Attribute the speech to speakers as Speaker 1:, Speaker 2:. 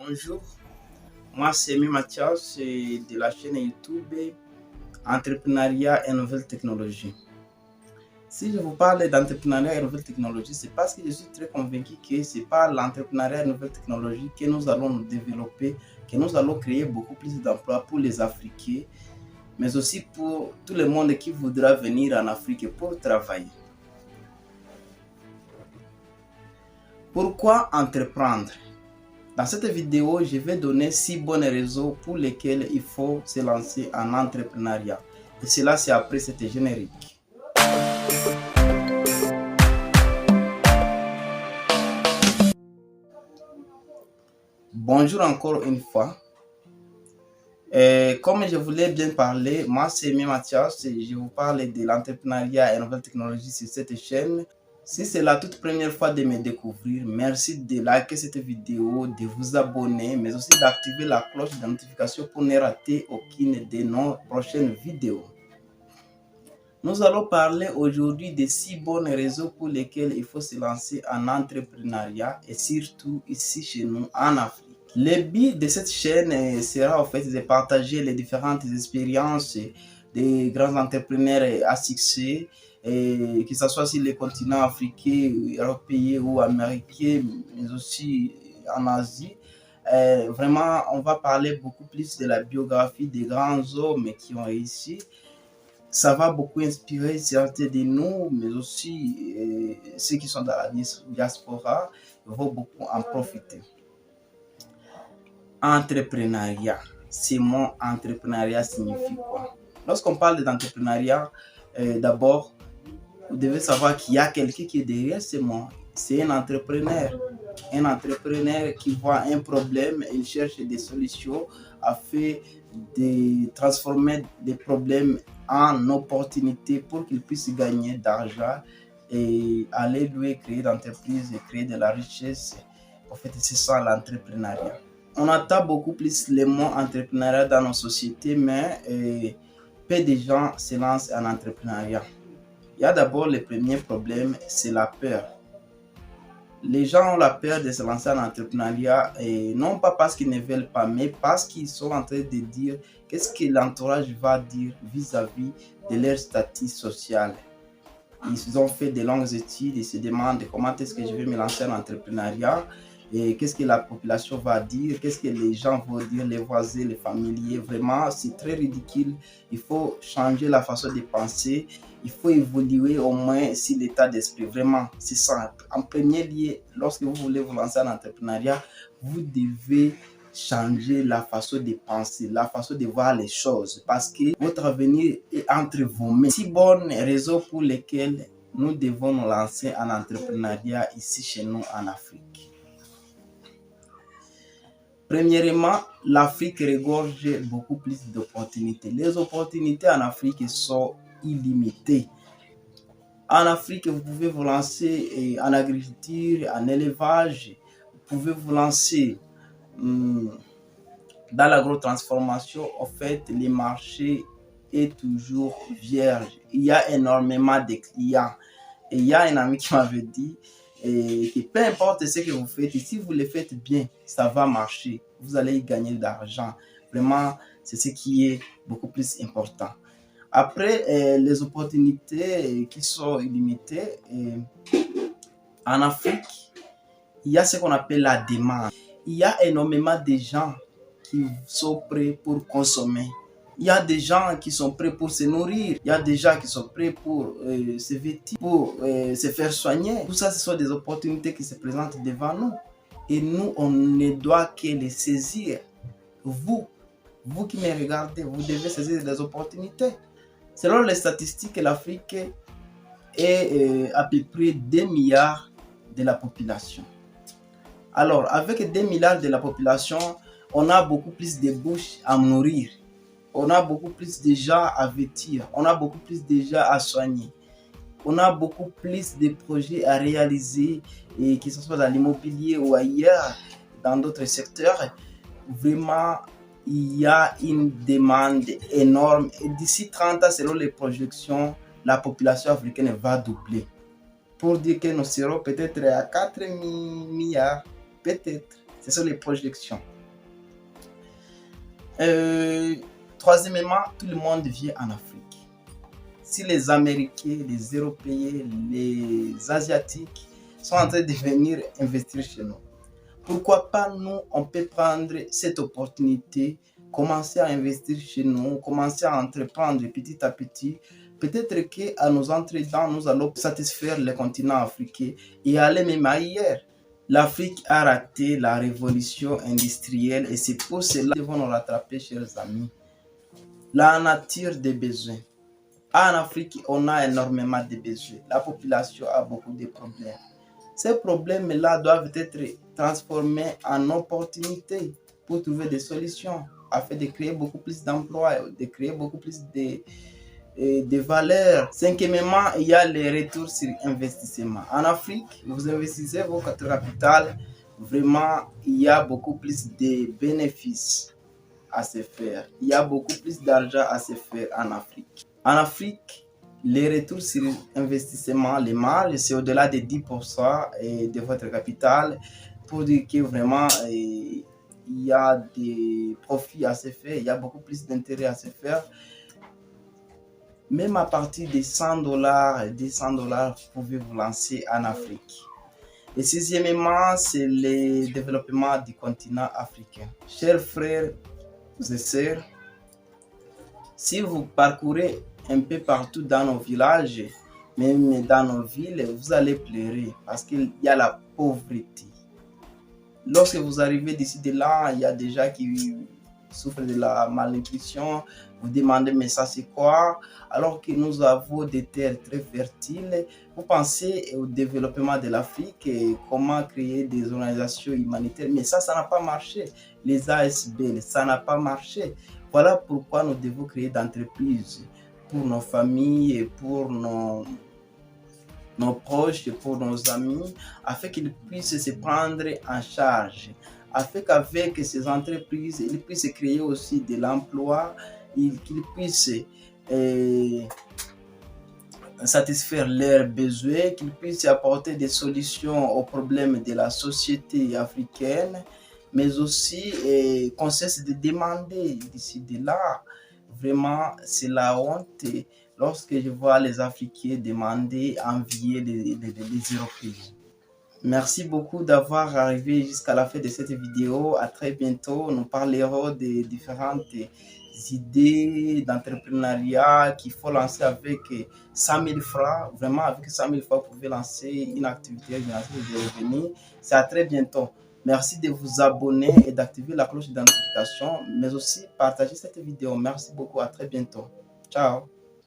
Speaker 1: Bonjour, moi c'est Aimé Mathias de la chaîne YouTube Entrepreneuriat et Nouvelles Technologies. Si je vous parle d'entrepreneuriat et nouvelles technologies, c'est parce que je suis très convaincu que c'est par l'entrepreneuriat et nouvelles technologies que nous allons nous développer, que nous allons créer beaucoup plus d'emplois pour les Africains, mais aussi pour tout le monde qui voudra venir en Afrique pour travailler. Pourquoi entreprendre? Dans cette vidéo, je vais donner 6 bonnes raisons pour lesquelles il faut se lancer en entrepreneuriat. Et cela, c'est après cette générique. Bonjour encore une fois. Comme je voulais bien parler, moi c'est Aimé Mathias et je vous parle de l'entrepreneuriat et nouvelles technologies sur cette chaîne. Si c'est la toute première fois de me découvrir, merci de liker cette vidéo, de vous abonner, mais aussi d'activer la cloche de notification pour ne rater aucune de nos prochaines vidéos. Nous allons parler aujourd'hui de 6 bonnes raisons pour lesquelles il faut se lancer en entrepreneuriat et surtout ici chez nous en Afrique. Le but de cette chaîne sera en fait de partager les différentes expériences des grands entrepreneurs à succès, que ce soit sur le continent africain, européen ou américain, mais aussi en Asie. Vraiment, on va parler beaucoup plus de la biographie des grands hommes qui ont réussi. Ça va beaucoup inspirer certains de nous, mais aussi ceux qui sont dans la diaspora vont beaucoup en profiter. Entrepreneuriat. Ce mot entrepreneuriat signifie quoi? Lorsqu'on parle d'entrepreneuriat, d'abord, vous devez savoir qu'il y a quelqu'un qui est derrière ce mot. C'est un entrepreneur. Un entrepreneur qui voit un problème, il cherche des solutions afin de transformer des problèmes en opportunités pour qu'il puisse gagner d'argent et aller lui créer d'entreprises et créer de la richesse. En fait, c'est ça l'entrepreneuriat. On entend beaucoup plus le mot entrepreneuriat dans nos sociétés, mais peu de gens se lancent en entrepreneuriat. Il y a d'abord le premier problème, c'est la peur. Les gens ont la peur de se lancer en entrepreneuriat, et non pas parce qu'ils ne veulent pas, mais parce qu'ils sont en train de dire qu'est-ce que l'entourage va dire vis-à-vis de leur statut social. Ils ont fait de longues études et se demandent comment est-ce que je vais me lancer en entrepreneuriat. Et qu'est-ce que la population va dire, qu'est-ce que les gens vont dire, les voisins, les familiers. Vraiment, c'est très ridicule. Il faut changer la façon de penser. Il faut évoluer au moins sur l'état d'esprit. Vraiment, c'est ça. En premier lieu, lorsque vous voulez vous lancer en entrepreneuriat, vous devez changer la façon de penser, la façon de voir les choses. Parce que votre avenir est entre vos mains. 6 bonnes raisons pour lesquelles nous devons nous lancer en entrepreneuriat ici chez nous en Afrique. Premièrement, l'Afrique regorge beaucoup plus d'opportunités. Les opportunités en Afrique sont illimitées. En Afrique, vous pouvez vous lancer en agriculture, en élevage, vous pouvez vous lancer dans l'agrotransformation. En fait, le marché est toujours vierge. Il y a énormément de clients. Et il y a un ami qui m'avait dit que peu importe ce que vous faites, si vous le faites bien, ça va marcher. Vous allez y gagner de l'argent. Vraiment, c'est ce qui est beaucoup plus important. Après, les opportunités qui sont illimitées, en Afrique, il y a ce qu'on appelle la demande. Il y a énormément de gens qui sont prêts pour consommer. Il y a des gens qui sont prêts pour se nourrir. Il y a des gens qui sont prêts pour se vêtir, pour se faire soigner. Tout ça, ce sont des opportunités qui se présentent devant nous. Et nous, on ne doit que les saisir. Vous qui me regardez, vous devez saisir des opportunités. Selon les statistiques, l'Afrique est à peu près 2 milliards de la population. Alors, avec 2 milliards de la population, on a beaucoup plus de bouches à nourrir. On a beaucoup plus de gens à vêtir. On a beaucoup plus de gens à soigner. On a beaucoup plus de projets à réaliser, et que ce soit dans l'immobilier ou ailleurs, dans d'autres secteurs. Vraiment, il y a une demande énorme. Et d'ici 30 ans, selon les projections, la population africaine va doubler. Pour dire que nous serons peut-être à 4 milliards, peut-être. Ce sont les projections. Troisièmement, tout le monde vient en Afrique. Si les Américains, les Européens, les Asiatiques sont en train de venir investir chez nous, pourquoi pas nous, on peut prendre cette opportunité, commencer à investir chez nous, commencer à entreprendre petit à petit. Peut-être qu'à nous entrer dedans, nous allons satisfaire le continent africain et aller même ailleurs. L'Afrique a raté la révolution industrielle et c'est pour cela que nous devons nous rattraper, chers amis. La nature des besoins. En Afrique, on a énormément de besoins. La population a beaucoup de problèmes. Ces problèmes-là doivent être transformés en opportunités pour trouver des solutions afin de créer beaucoup plus d'emplois, de créer beaucoup plus de valeurs. Cinquièmement, il y a les retours sur investissement. En Afrique, vous investissez votre capital, vraiment, il y a beaucoup plus de bénéfices à se faire. Il y a beaucoup plus d'argent à se faire en Afrique. En Afrique, les retours sur investissement, les marges, c'est au-delà de 10% de votre capital pour dire que vraiment il y a des profits à se faire, il y a beaucoup plus d'intérêt à se faire. Même à partir de $100, 200, vous pouvez vous lancer en Afrique. Et sixièmement, c'est le développement du continent africain. Chers frères et sœurs, si vous parcourez un peu partout dans nos villages, même dans nos villes, vous allez pleurer parce qu'il y a la pauvreté. Lorsque vous arrivez d'ici de là, il y a des gens qui souffrent de la malnutrition. Vous demandez, mais ça c'est quoi? Alors que nous avons des terres très fertiles. Vous pensez au développement de l'Afrique et comment créer des organisations humanitaires. Mais ça n'a pas marché. Les ASB, ça n'a pas marché. Voilà pourquoi nous devons créer d'entreprises pour nos familles et pour nos proches, pour nos amis, afin qu'ils puissent se prendre en charge, afin qu'avec ces entreprises, ils puissent créer aussi de l'emploi, qu'ils puissent satisfaire leurs besoins, qu'ils puissent apporter des solutions aux problèmes de la société africaine, mais aussi qu'on cesse de demander d'ici de là. Vraiment, c'est la honte lorsque je vois les Africains demander, envier les Européens. Merci beaucoup d'avoir arrivé jusqu'à la fin de cette vidéo. À très bientôt. Nous parlerons des différentes idées d'entrepreneuriat qu'il faut lancer avec 100 000 francs. Vraiment, avec 100 000 francs, vous pouvez lancer une activité génératrice de revenus. C'est à très bientôt. Merci de vous abonner et d'activer la cloche de notification, mais aussi partager cette vidéo. Merci beaucoup. À très bientôt. Ciao.